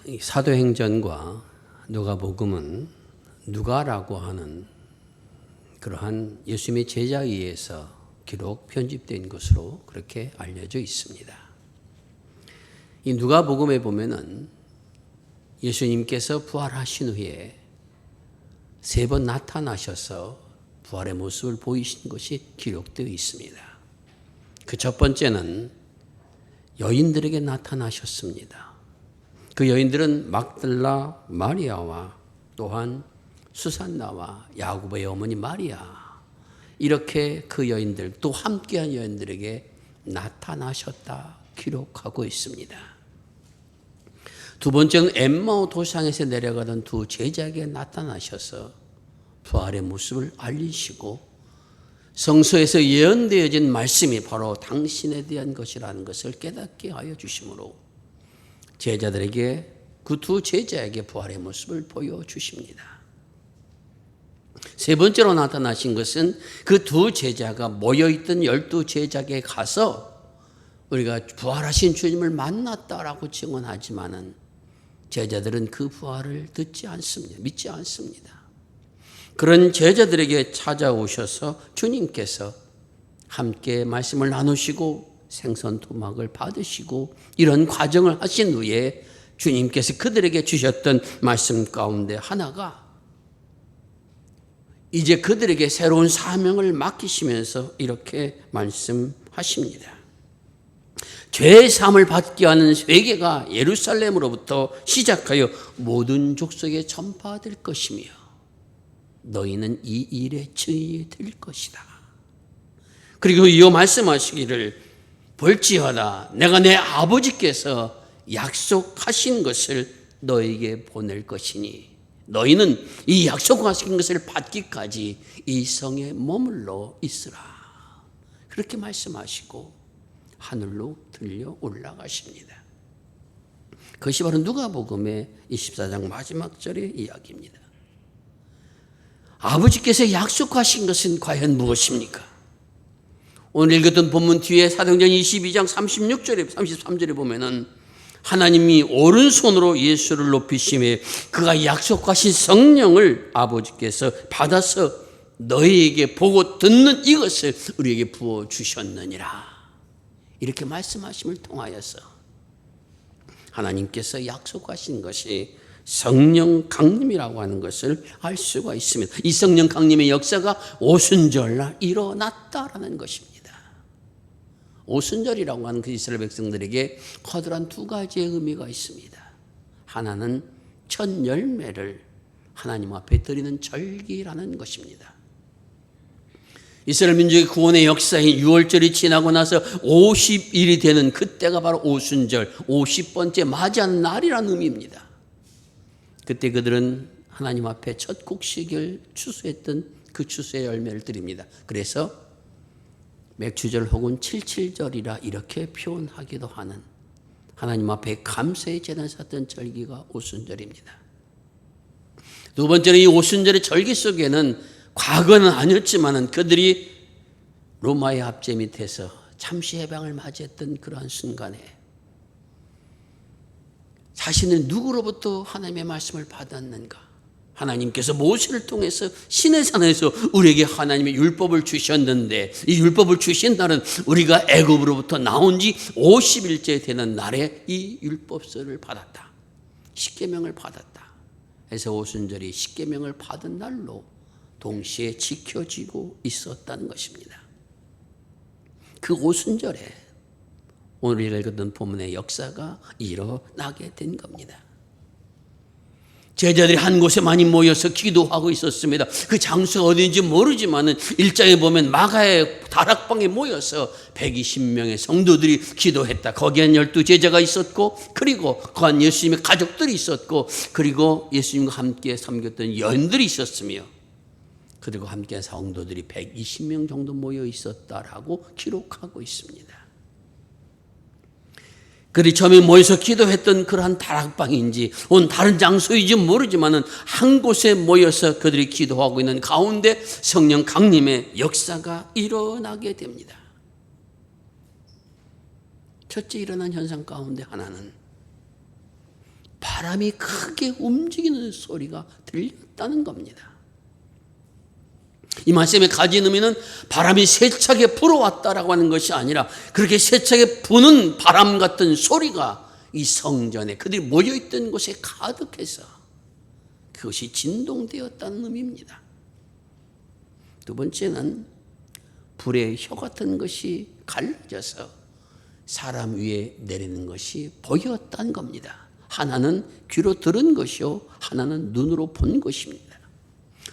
이 사도행전과 누가복음은 누가라고 하는 그러한 예수님의 제자에 의해서 기록 편집된 것으로 그렇게 알려져 있습니다. 이 누가복음에 보면은 예수님께서 부활하신 후에 3번 나타나셔서 부활의 모습을 보이신 것이 기록되어 있습니다. 그 첫 번째는 여인들에게 나타나셨습니다. 그 여인들은 막달라 마리아와 또한 수산나와 야고보의 어머니 마리아, 이렇게 그 여인들 또 함께한 여인들에게 나타나셨다 기록하고 있습니다. 두 번째는 엠마오 도상에서 내려가던 두 제자에게 나타나셔서 부활의 모습을 알리시고 성서에서 예언되어진 말씀이 바로 당신에 대한 것이라는 것을 깨닫게 하여 주심으로 제자들에게 그 두 제자에게 부활의 모습을 보여주십니다. 세 번째로 나타나신 것은 그 두 제자가 모여있던 12제자에게 가서 우리가 부활하신 주님을 만났다라고 증언하지만은 제자들은 그 부활을 듣지 않습니다. 믿지 않습니다. 그런 제자들에게 찾아오셔서 주님께서 함께 말씀을 나누시고 생선 토막을 받으시고 이런 과정을 하신 후에 주님께서 그들에게 주셨던 말씀 가운데 하나가 이제 그들에게 새로운 사명을 맡기시면서 이렇게 말씀하십니다. 죄의 사함을 받게 하는 회개가 예루살렘으로부터 시작하여 모든 족속에 전파될 것이며 너희는 이 일의 증인이 될 것이다. 그리고 이어 말씀하시기를 볼지어다 내가 내 아버지께서 약속하신 것을 너에게 보낼 것이니 너희는 이 약속하신 것을 받기까지 이 성에 머물러 있으라. 그렇게 말씀하시고 하늘로 들려 올라가십니다. 그것이 바로 누가복음의 24장 마지막 절의 이야기입니다. 아버지께서 약속하신 것은 과연 무엇입니까? 오늘 읽었던 본문 뒤에 사도행전 22장 36절에 33절에 보면은 하나님이 오른손으로 예수를 높이심에 그가 약속하신 성령을 아버지께서 받아서 너희에게 보고 듣는 이것을 우리에게 부어주셨느니라. 이렇게 말씀하심을 통하여서 하나님께서 약속하신 것이 성령 강림이라고 하는 것을 알 수가 있습니다. 이 성령 강림의 역사가 오순절날 일어났다라는 것입니다. 오순절이라고 하는 그 이스라엘 백성들에게 커다란 두 가지의 의미가 있습니다. 하나는 첫 열매를 하나님 앞에 드리는 절기라는 것입니다. 이스라엘 민족의 구원의 역사인 6월절이 지나고 나서 50일이 되는 그때가 바로 오순절, 50번째 맞이하는 날이라는 의미입니다. 그때 그들은 하나님 앞에 첫 곡식을 추수했던 그 추수의 열매를 드립니다. 그래서 맥추절 혹은 칠칠절이라 이렇게 표현하기도 하는 하나님 앞에 감사의 제단을 쌓던 절기가 오순절입니다. 두 번째는 이 오순절의 절기 속에는 과거는 아니었지만 그들이 로마의 압제 밑에서 잠시 해방을 맞이했던 그러한 순간에 자신은 누구로부터 하나님의 말씀을 받았는가? 하나님께서 모세를 통해서 시내산에서 우리에게 하나님의 율법을 주셨는데 이 율법을 주신 날은 우리가 애굽으로부터 나온 지 50일째 되는 날에 이 율법서를 받았다. 십계명을 받았다. 그래서 오순절이 십계명을 받은 날로 동시에 지켜지고 있었다는 것입니다. 그 오순절에 오늘 읽었던 본문의 역사가 일어나게 된 겁니다. 제자들이 한 곳에 많이 모여서 기도하고 있었습니다. 그 장소가 어딘지 모르지만 1장에 보면 마가의 다락방에 모여서 120명의 성도들이 기도했다. 거기엔 12제자가 있었고 그리고 그 안 예수님의 가족들이 있었고 그리고 예수님과 함께 섬겼던 여인들이 있었으며 그리고 함께 성도들이 120명 정도 모여 있었다라고 기록하고 있습니다. 그들이 처음에 모여서 기도했던 그러한 다락방인지 혹은 다른 장소인지 모르지만 한 곳에 모여서 그들이 기도하고 있는 가운데 성령 강림의 역사가 일어나게 됩니다. 첫째 일어난 현상 가운데 하나는 바람이 크게 움직이는 소리가 들렸다는 겁니다. 이 말씀의 가진 의미는 바람이 세차게 불어왔다라고 하는 것이 아니라 그렇게 세차게 부는 바람 같은 소리가 이 성전에 그들이 모여있던 곳에 가득해서 그것이 진동되었다는 의미입니다. 두 번째는 불의 혀 같은 것이 갈라져서 사람 위에 내리는 것이 보였다는 겁니다. 하나는 귀로 들은 것이요, 하나는 눈으로 본 것입니다.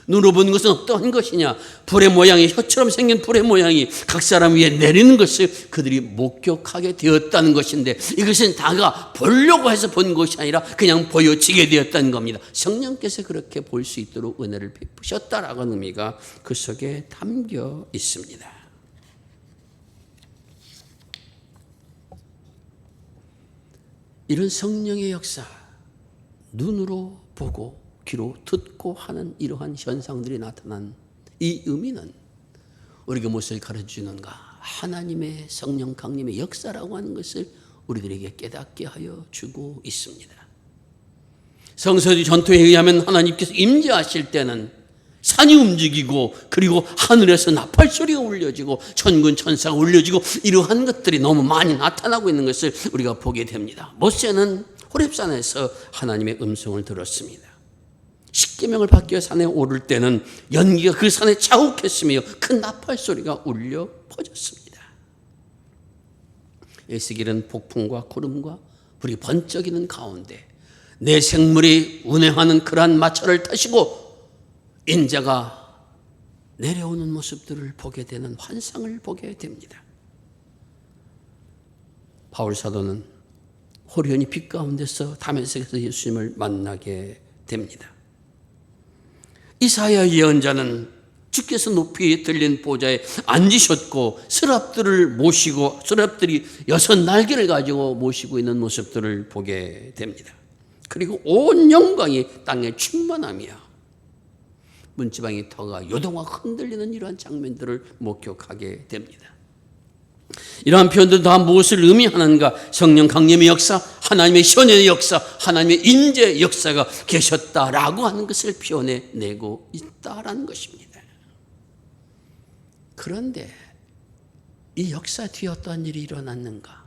눈으로 본 것은 어떠한 것이냐? 불의 모양이, 혀처럼 생긴 불의 모양이 각 사람 위에 내리는 것을 그들이 목격하게 되었다는 것인데, 이것은 다가 보려고 해서 본 것이 아니라 그냥 보여지게 되었다는 겁니다. 성령께서 그렇게 볼 수 있도록 은혜를 베푸셨다라는 의미가 그 속에 담겨 있습니다. 이런 성령의 역사, 눈으로 보고 귀로 듣고 하는 이러한 현상들이 나타난 이 의미는 우리에게 무엇을 가르쳐주는가? 하나님의 성령 강림의 역사라고 하는 것을 우리들에게 깨닫게 하여 주고 있습니다. 성서의 전통에 의하면 하나님께서 임재하실 때는 산이 움직이고 그리고 하늘에서 나팔 소리가 울려지고 천군 천사가 울려지고 이러한 것들이 너무 많이 나타나고 있는 것을 우리가 보게 됩니다. 모세는 호렙산에서 하나님의 음성을 들었습니다. 십계명을 받기 위해 산에 오를 때는 연기가 그 산에 자욱했으며 큰 나팔 소리가 울려 퍼졌습니다. 에스겔은 폭풍과 구름과 불이 번쩍이는 가운데 내 생물이 운행하는 그러한 마차를 타시고 인자가 내려오는 모습들을 보게 되는 환상을 보게 됩니다. 바울 사도는 호련히 빛 가운데서 다메섹에서 예수님을 만나게 됩니다. 이사야 예언자는 주께서 높이 들린 보좌에 앉으셨고 서랍들을 모시고 서랍들이 6 날개를 가지고 모시고 있는 모습들을 보게 됩니다. 그리고 온 영광이 땅에 충만하며 문지방의 터가 요동하고 흔들리는 이러한 장면들을 목격하게 됩니다. 이러한 표현들은 다 무엇을 의미하는가? 성령 강림의 역사, 하나님의 현현의 역사, 하나님의 인재의 역사가 계셨다라고 하는 것을 표현해내고 있다라는 것입니다. 그런데 이 역사 뒤에 어떠한 일이 일어났는가?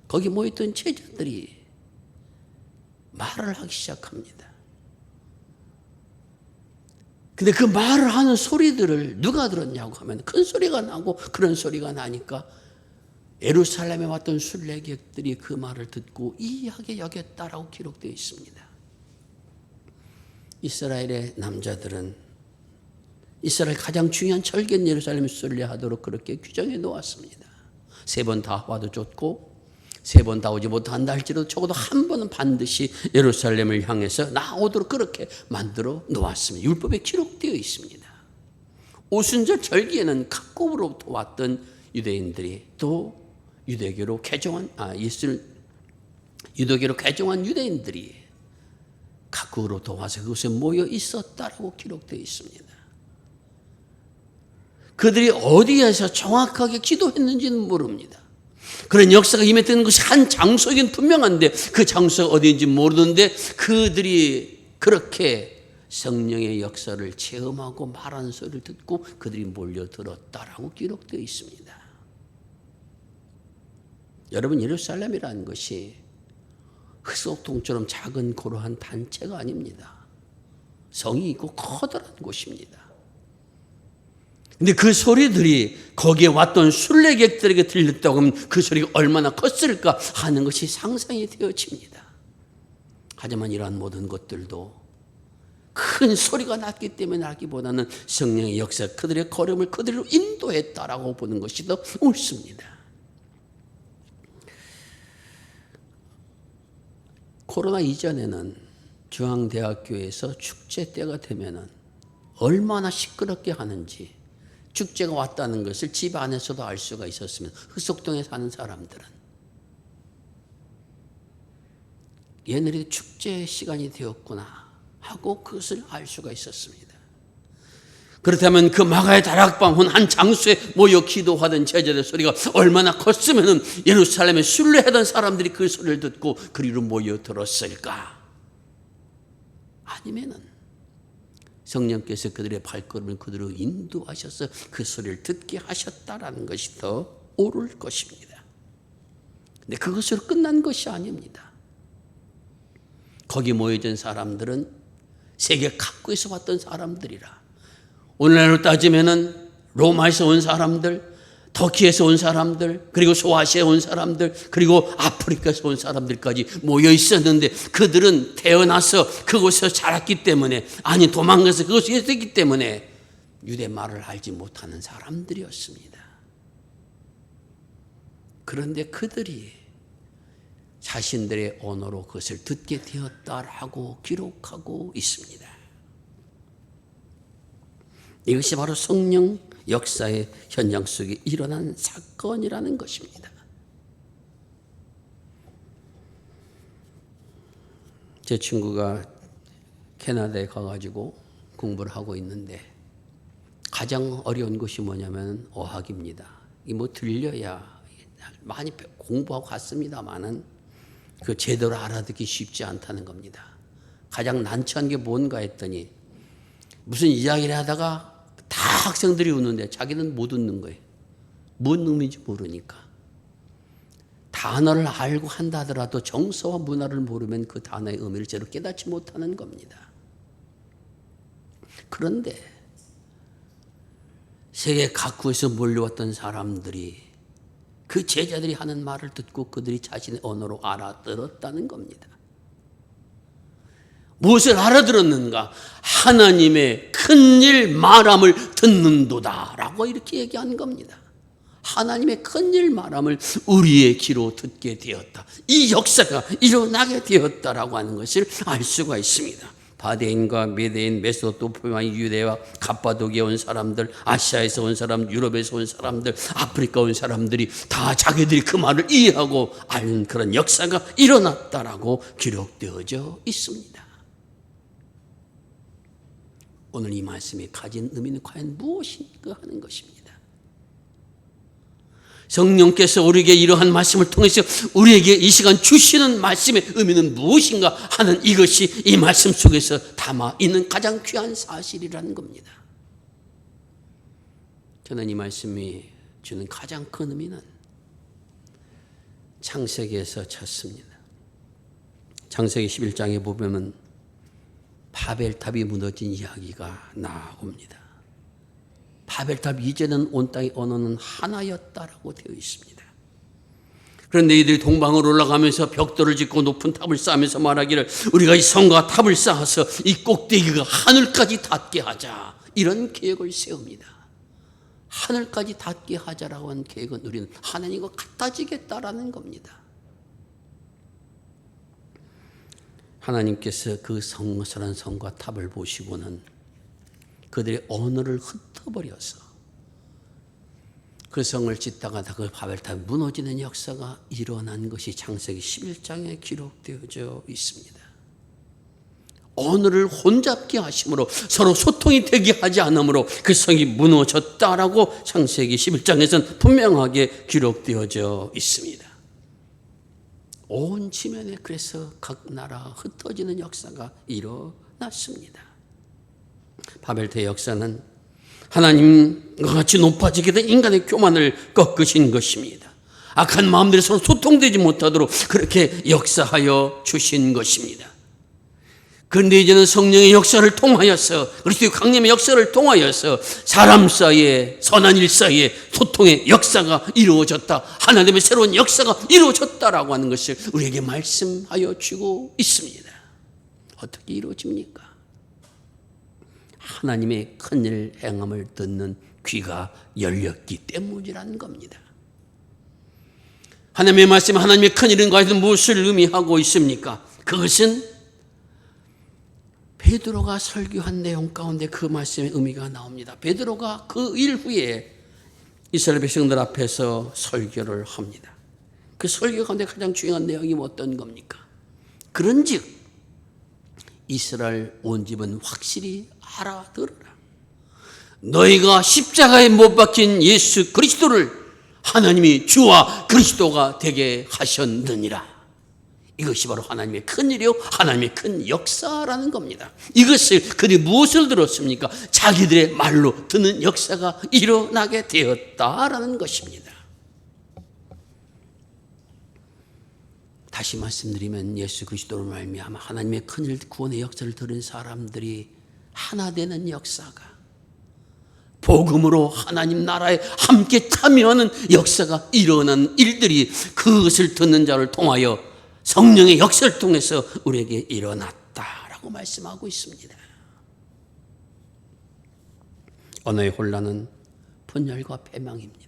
거기 모였던 제자들이 말을 하기 시작합니다. 근데 그 말을 하는 소리들을 누가 들었냐고 하면 큰 소리가 나고 그런 소리가 나니까 예루살렘에 왔던 순례객들이 그 말을 듣고 이해하게 여겼다라고 기록되어 있습니다. 이스라엘의 남자들은 이스라엘 가장 중요한 절기인 예루살렘을 순례하도록 그렇게 규정해 놓았습니다. 3번 다 와도 좋고 3번 다 오지 못한다 할지라도 적어도 한 번은 반드시 예루살렘을 향해서 나오도록 그렇게 만들어 놓았습니다. 율법에 기록되어 있습니다. 오순절 절기에는 각국으로부터 왔던 유대인들이 또 유대교로 개종한 유대교로 개종한 유대인들이 각국으로부터 와서 그곳에 모여 있었다라고 기록되어 있습니다. 그들이 어디에서 정확하게 기도했는지는 모릅니다. 그런 역사가 임했던 것이 한 장소이긴 분명한데 그 장소가 어디인지 모르는데 그들이 그렇게 성령의 역사를 체험하고 말하는 소리를 듣고 그들이 몰려들었다라고 기록되어 있습니다. 여러분, 예루살렘이라는 것이 흑석동처럼 작은 고루한 단체가 아닙니다. 성이 있고 커다란 곳입니다. 근데 그 소리들이 거기에 왔던 순례객들에게 들렸다고 하면 그 소리가 얼마나 컸을까 하는 것이 상상이 되어집니다. 하지만 이러한 모든 것들도 큰 소리가 났기 때문에 나기보다는 성령의 역사, 그들의 걸음을 그들로 인도했다라고 보는 것이 더 옳습니다. 코로나 이전에는 중앙대학교에서 축제 때가 되면은 얼마나 시끄럽게 하는지 축제가 왔다는 것을 집 안에서도 알 수가 있었으면 흑석동에 사는 사람들은 얘네들이 축제 시간이 되었구나 하고 그것을 알 수가 있었습니다. 그렇다면 그 마가의 다락방 한 장소에 모여 기도하던 제자들 소리가 얼마나 컸으면 예루살렘에 순례하던 사람들이 그 소리를 듣고 그리로 모여 들었을까? 아니면은 성령께서 그들의 발걸음을 그대로 인도하셔서 그 소리를 듣게 하셨다라는 것이 더 옳을 것입니다. 근데 그것으로 끝난 것이 아닙니다. 거기 모여진 사람들은 세계 각국에서 왔던 사람들이라. 오늘날로 따지면은 로마에서 온 사람들, 터키에서 온 사람들, 그리고 소아시아에 온 사람들, 그리고 아프리카에서 온 사람들까지 모여 있었는데 그들은 태어나서 그곳에서 자랐기 때문에, 아니 도망가서 그곳에 있었기 때문에 유대 말을 알지 못하는 사람들이었습니다. 그런데 그들이 자신들의 언어로 그것을 듣게 되었다라고 기록하고 있습니다. 이것이 바로 성령 역사의 현장 속에 일어난 사건이라는 것입니다. 제 친구가 캐나다에 가가지고 공부를 하고 있는데 가장 어려운 것이 뭐냐면 어학입니다. 이 뭐 들려야 많이 공부하고 갔습니다만은 그 제대로 알아듣기 쉽지 않다는 겁니다. 가장 난처한 게 뭔가 했더니 무슨 이야기를 하다가 다 학생들이 웃는데 자기는 못 웃는 거예요. 뭔 의미인지 모르니까. 단어를 알고 한다 하더라도 정서와 문화를 모르면 그 단어의 의미를 제대로 깨닫지 못하는 겁니다. 그런데 세계 각국에서 몰려왔던 사람들이 그 제자들이 하는 말을 듣고 그들이 자신의 언어로 알아들었다는 겁니다. 무엇을 알아들었는가? 하나님의 큰일 말함을 듣는도다 라고 이렇게 얘기한 겁니다. 하나님의 큰일 말함을 우리의 귀로 듣게 되었다. 이 역사가 일어나게 되었다라고 하는 것을 알 수가 있습니다. 바데인과 메데인, 메소포타미아, 유대와 갑바도기에 온 사람들, 아시아에서 온 사람, 유럽에서 온 사람들, 아프리카 온 사람들이 다 자기들이 그 말을 이해하고 아는 그런 역사가 일어났다라고 기록되어져 있습니다. 오늘 이 말씀이 가진 의미는 과연 무엇인가 하는 것입니다. 성령께서 우리에게 이러한 말씀을 통해서 우리에게 이 시간 주시는 말씀의 의미는 무엇인가 하는 이것이 이 말씀 속에서 담아 있는 가장 귀한 사실이라는 겁니다. 저는 이 말씀이 주는 가장 큰 의미는 창세기에서 찾습니다. 창세기 11장에 보면 바벨탑이 무너진 이야기가 나옵니다. 바벨탑 이전에는 온 땅의 언어는 하나였다라고 되어 있습니다. 그런데 이들이 동방으로 올라가면서 벽돌을 짓고 높은 탑을 쌓으면서 말하기를 우리가 이 성과 탑을 쌓아서 이 꼭대기가 하늘까지 닿게 하자, 이런 계획을 세웁니다. 하늘까지 닿게 하자라고 하는 계획은 우리는 하나님과 같아지겠다라는 겁니다. 하나님께서 그 성스러운 성과 탑을 보시고는 그들의 언어를 흩어버려서 그 성을 짓다가 그 바벨탑이 무너지는 역사가 일어난 것이 창세기 11장에 기록되어져 있습니다. 언어를 혼잡게 하심으로 서로 소통이 되게 하지 않으므로 그 성이 무너졌다라고 창세기 11장에서는 분명하게 기록되어져 있습니다. 온 지면에 그래서 각 나라 흩어지는 역사가 일어났습니다. 바벨탑의 역사는 하나님과 같이 높아지게 된 인간의 교만을 꺾으신 것입니다. 악한 마음들이 서로 소통되지 못하도록 그렇게 역사하여 주신 것입니다. 그런데 이제는 성령의 역사를 통하여서, 그리스도의 강림의 역사를 통하여서 사람 사이에, 선한 일 사이에 소통의 역사가 이루어졌다, 하나님의 새로운 역사가 이루어졌다라고 하는 것을 우리에게 말씀하여 주고 있습니다. 어떻게 이루어집니까? 하나님의 큰일 행함을 듣는 귀가 열렸기 때문이라는 겁니다. 하나님의 말씀, 하나님의 큰일은 과연 무엇을 의미하고 있습니까? 그것은 베드로가 설교한 내용 가운데 그 말씀의 의미가 나옵니다. 베드로가 그 일 후에 이스라엘 백성들 앞에서 설교를 합니다. 그 설교 가운데 가장 중요한 내용이 어떤 겁니까? 그런즉 이스라엘 온 집은 확실히 알아들으라. 너희가 십자가에 못 박힌 예수 그리스도를 하나님이 주와 그리스도가 되게 하셨느니라. 이것이 바로 하나님의 큰 일이요 하나님의 큰 역사라는 겁니다. 이것을 그들이 무엇을 들었습니까? 자기들의 말로 듣는 역사가 일어나게 되었다라는 것입니다. 다시 말씀드리면 예수 그리스도로 말미암아 하나님의 큰일 구원의 역사를 들은 사람들이 하나 되는 역사가, 복음으로 하나님 나라에 함께 참여하는 역사가 일어난 일들이 그것을 듣는 자를 통하여 성령의 역사를 통해서 우리에게 일어났다라고 말씀하고 있습니다. 언어의 혼란은 분열과 패망입니다.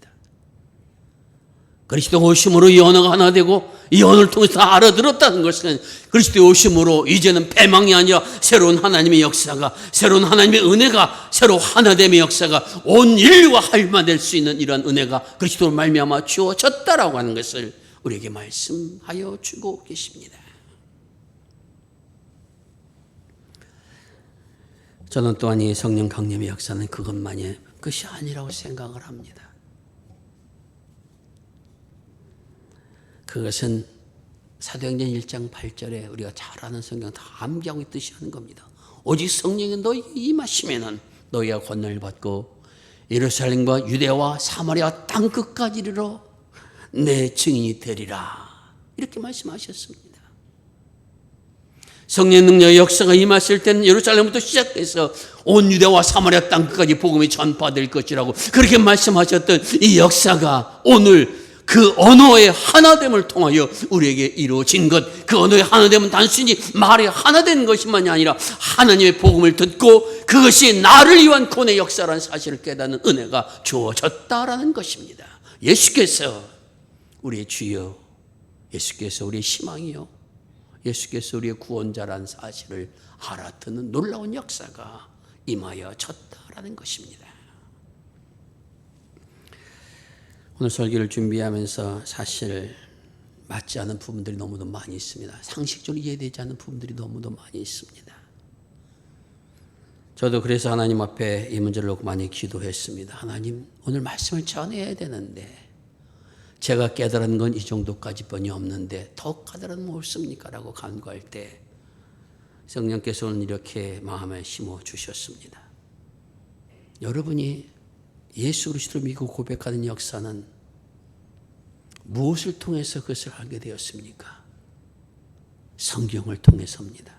그리스도 오심으로 이 언어가 하나 되고 이 언어를 통해서 다 알아들었다는 것은 그리스도 오심으로 이제는 패망이 아니라 새로운 하나님의 역사가, 새로운 하나님의 은혜가, 새로 하나됨의 역사가 온 인류가 할만될 수 있는 이러한 은혜가 그리스도로 말미암아 주어졌다라고 하는 것을 우리에게 말씀하여 주고 계십니다. 저는 또한 이 성령 강림의 역사는 그것만이 것이 아니라고 생각을 합니다. 그것은 사도행전 1장 8절에 우리가 잘 아는 성경 다 암기하고 있듯이 하는 겁니다. 오직 성령이 너희에게 임하시면은 너희가 권능을 받고 예루살렘과 유대와 사마리아 땅 끝까지 이르러 내 증인이 되리라. 이렇게 말씀하셨습니다. 성령의 능력의 역사가 임했을 때는 예루살렘부터 시작해서 온 유대와 사마리아 땅 끝까지 복음이 전파될 것이라고 그렇게 말씀하셨던 이 역사가 오늘 그 언어의 하나됨을 통하여 우리에게 이루어진 것, 그 언어의 하나됨은 단순히 말이 하나된 것만이 아니라 하나님의 복음을 듣고 그것이 나를 위한 구원의 역사라는 사실을 깨닫는 은혜가 주어졌다라는 것입니다. 예수께서 우리의 주여, 예수께서 우리의 희망이요, 예수께서 우리의 구원자라는 사실을 알아듣는 놀라운 역사가 임하여졌다라는 것입니다. 오늘 설교를 준비하면서 사실 맞지 않은 부분들이 너무도 많이 있습니다. 상식적으로 이해되지 않는 부분들이 너무도 많이 있습니다. 저도 그래서 하나님 앞에 이 문제를 놓고 많이 기도했습니다. 하나님, 오늘 말씀을 전해야 되는데 제가 깨달은 건 이 정도까지뿐이 없는데 더욱 깨달으면 옳습니까? 라고 간구할 때 성령께서 오늘 이렇게 마음에 심어 주셨습니다. 여러분이 예수 그리스도를 믿고 고백하는 역사는 무엇을 통해서 그것을 알게 되었습니까? 성경을 통해서입니다.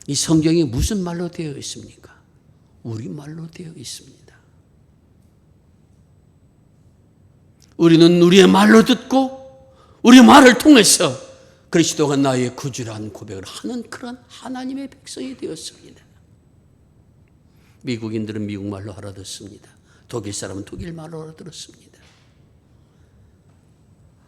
이 성경이 무슨 말로 되어 있습니까? 우리말로 되어 있습니다. 우리는 우리의 말로 듣고 우리의 말을 통해서 그리스도가 나의 구주라는 고백을 하는 그런 하나님의 백성이 되었습니다. 미국인들은 미국말로 알아듣습니다. 독일 사람은 독일말로 알아들었습니다.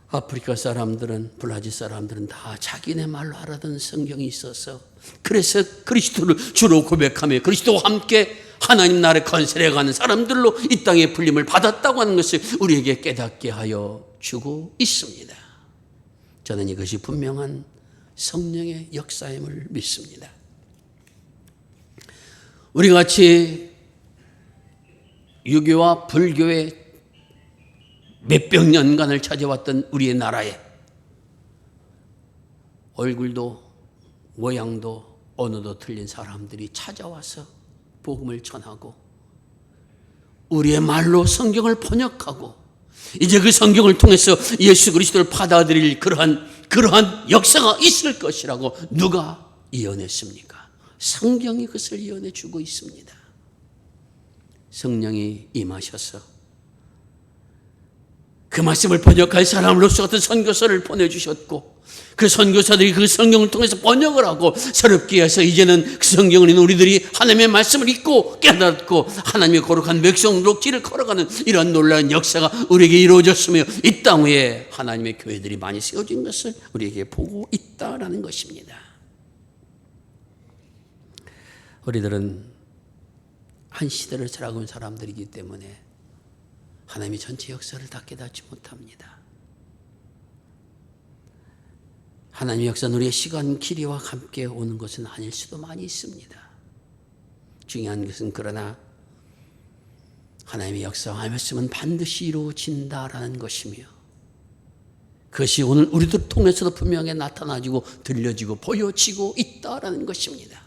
아프리카 사람들은, 브라질 사람들은 다 자기네 말로 알아듣는 성경이 있어서 그래서 그리스도를 주로 고백하며 그리스도와 함께 하나님 나라의 건설해 가는 사람들로 이 땅의 불림을 받았다고 하는 것을 우리에게 깨닫게 하여 주고 있습니다. 저는 이것이 분명한 성령의 역사임을 믿습니다. 우리 같이 유교와 불교의 몇백 년간을 찾아왔던 우리의 나라에 얼굴도 모양도 언어도 틀린 사람들이 찾아와서 복음을 전하고 우리의 말로 성경을 번역하고 이제 그 성경을 통해서 예수 그리스도를 받아들일 그러한 역사가 있을 것이라고 누가 예언했습니까? 성경이 그것을 예언해 주고 있습니다. 성령이 임하셔서 그 말씀을 번역할 사람으로서 어떤 선교사를 보내주셨고 그 선교사들이 그 성경을 통해서 번역을 하고 새롭게 해서 이제는 그 성경을 읽는 우리들이 하나님의 말씀을 읽고 깨닫고 하나님의 거룩한 백성으로 길을 걸어가는 이런 놀라운 역사가 우리에게 이루어졌으며 이 땅 위에 하나님의 교회들이 많이 세워진 것을 우리에게 보고 있다라는 것입니다. 우리들은 한 시대를 살아온 사람들이기 때문에 하나님의 전체 역사를 다 깨닫지 못합니다. 하나님의 역사는 우리의 시간 길이와 함께 오는 것은 아닐 수도 많이 있습니다. 중요한 것은 그러나 하나님의 역사하였으면 반드시 이루어진다라는 것이며, 그것이 오늘 우리들 통해서도 분명히 나타나지고 들려지고 보여지고 있다라는 것입니다.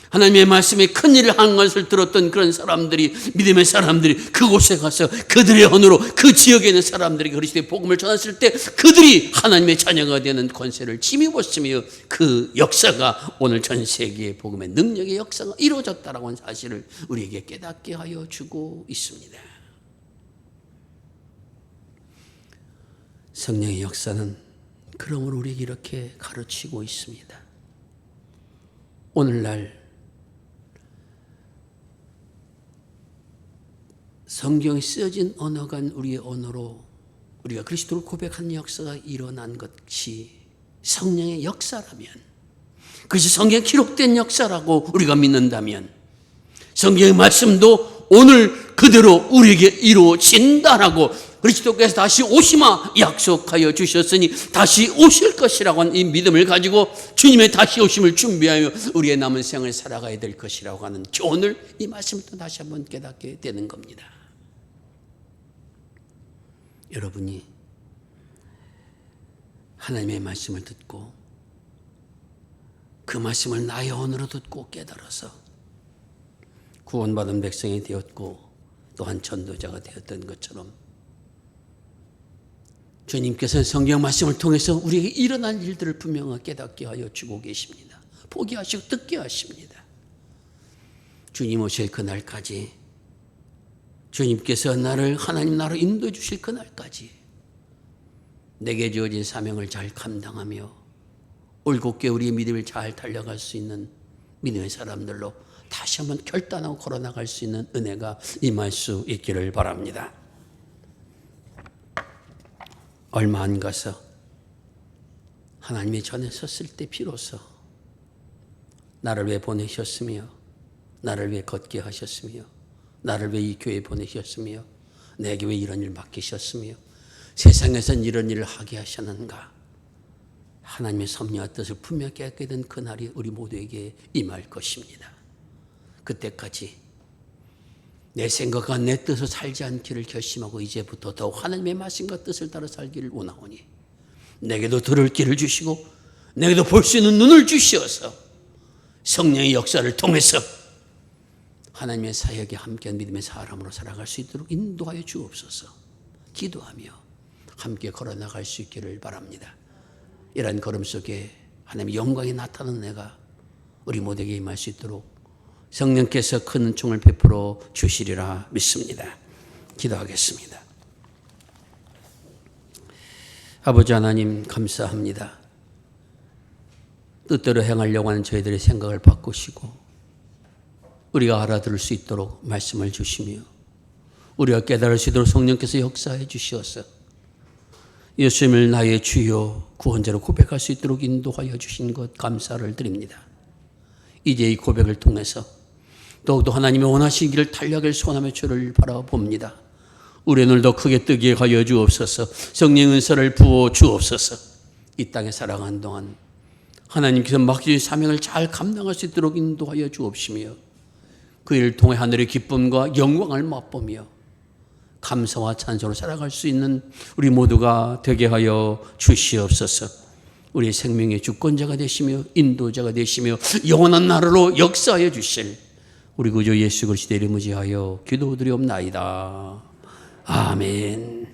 하나님의 말씀에 큰 일을 한 것을 들었던 그런 사람들이, 믿음의 사람들이 그곳에 가서 그들의 언어로 그 지역에 있는 사람들에게 그리스도의 복음을 전했을 때 그들이 하나님의 자녀가 되는 권세를 힘입었으며, 그 역사가 오늘 전 세계의 복음의 능력의 역사가 이루어졌다라고 하는 사실을 우리에게 깨닫게 하여 주고 있습니다. 성령의 역사는 그러므로 우리에게 이렇게 가르치고 있습니다. 오늘날 성경에 쓰여진 언어가 우리의 언어로 우리가 그리스도를 고백하는 역사가 일어난 것이 성령의 역사라면, 그것이 성경에 기록된 역사라고 우리가 믿는다면, 성경의 말씀도 오늘 그대로 우리에게 이루어진다라고 그리스도께서 다시 오시마 약속하여 주셨으니 다시 오실 것이라고 하는 이 믿음을 가지고 주님의 다시 오심을 준비하며 우리의 남은 생을 살아가야 될 것이라고 하는 교훈을, 이 말씀을 또 다시 한번 깨닫게 되는 겁니다. 여러분이 하나님의 말씀을 듣고 그 말씀을 나의 언어로 듣고 깨달아서 구원받은 백성이 되었고 또한 전도자가 되었던 것처럼, 주님께서는 성경 말씀을 통해서 우리에게 일어난 일들을 분명하게 깨닫게 하여 주고 계십니다. 보게 하시고 듣게 하십니다. 주님 오실 그날까지, 주님께서 나를 하나님 나라로 인도해 주실 그날까지 내게 주어진 사명을 잘 감당하며 올곧게 우리의 믿음을 잘 달려갈 수 있는 믿음의 사람들로 다시 한번 결단하고 걸어나갈 수 있는 은혜가 임할 수 있기를 바랍니다. 얼마 안 가서 하나님의 전에 섰을 때 비로소 나를 왜 보내셨으며, 나를 왜 걷게 하셨으며, 나를 왜 이 교회에 보내셨으며, 내게 왜 이런 일 맡기셨으며, 세상에선 이런 일을 하게 하셨는가, 하나님의 섭리와 뜻을 분명히 깨닫게 된 그날이 우리 모두에게 임할 것입니다. 그때까지 내 생각과 내 뜻을 살지 않기를 결심하고 이제부터 더욱 하나님의 말씀과 뜻을 따라 살기를 원하오니 내게도 들을 길을 주시고 내게도 볼 수 있는 눈을 주시어서 성령의 역사를 통해서 하나님의 사역에 함께한 믿음의 사람으로 살아갈 수 있도록 인도하여 주옵소서. 기도하며 함께 걸어나갈 수 있기를 바랍니다. 이러한 걸음 속에 하나님의 영광이 나타나는 내가 우리 모두에게 임할 수 있도록 성령께서 큰 은총을 베풀어 주시리라 믿습니다. 기도하겠습니다. 아버지 하나님, 감사합니다. 뜻대로 행하려고 하는 저희들의 생각을 바꾸시고 우리가 알아들을 수 있도록 말씀을 주시며 우리가 깨달을 수 있도록 성령께서 역사해 주시어서 예수님을 나의 주요 구원자로 고백할 수 있도록 인도하여 주신 것 감사를 드립니다. 이제 이 고백을 통해서 더욱더 하나님의 원하신 길을 달려가길 소원하며 주를 바라봅니다. 우리의 눈을 더 크게 뜨게 하여 주옵소서. 성령 은사를 부어 주옵소서. 이 땅에 살아가는 동안 하나님께서 맡겨주신 사명을 잘 감당할 수 있도록 인도하여 주옵시며 그 일을 통해 하늘의 기쁨과 영광을 맛보며 감사와 찬송으로 살아갈 수 있는 우리 모두가 되게 하여 주시옵소서. 우리의 생명의 주권자가 되시며 인도자가 되시며 영원한 나라로 역사하여 주실 우리 구주 예수 그리스도의 이름을 지하여 기도드리옵나이다. 아멘.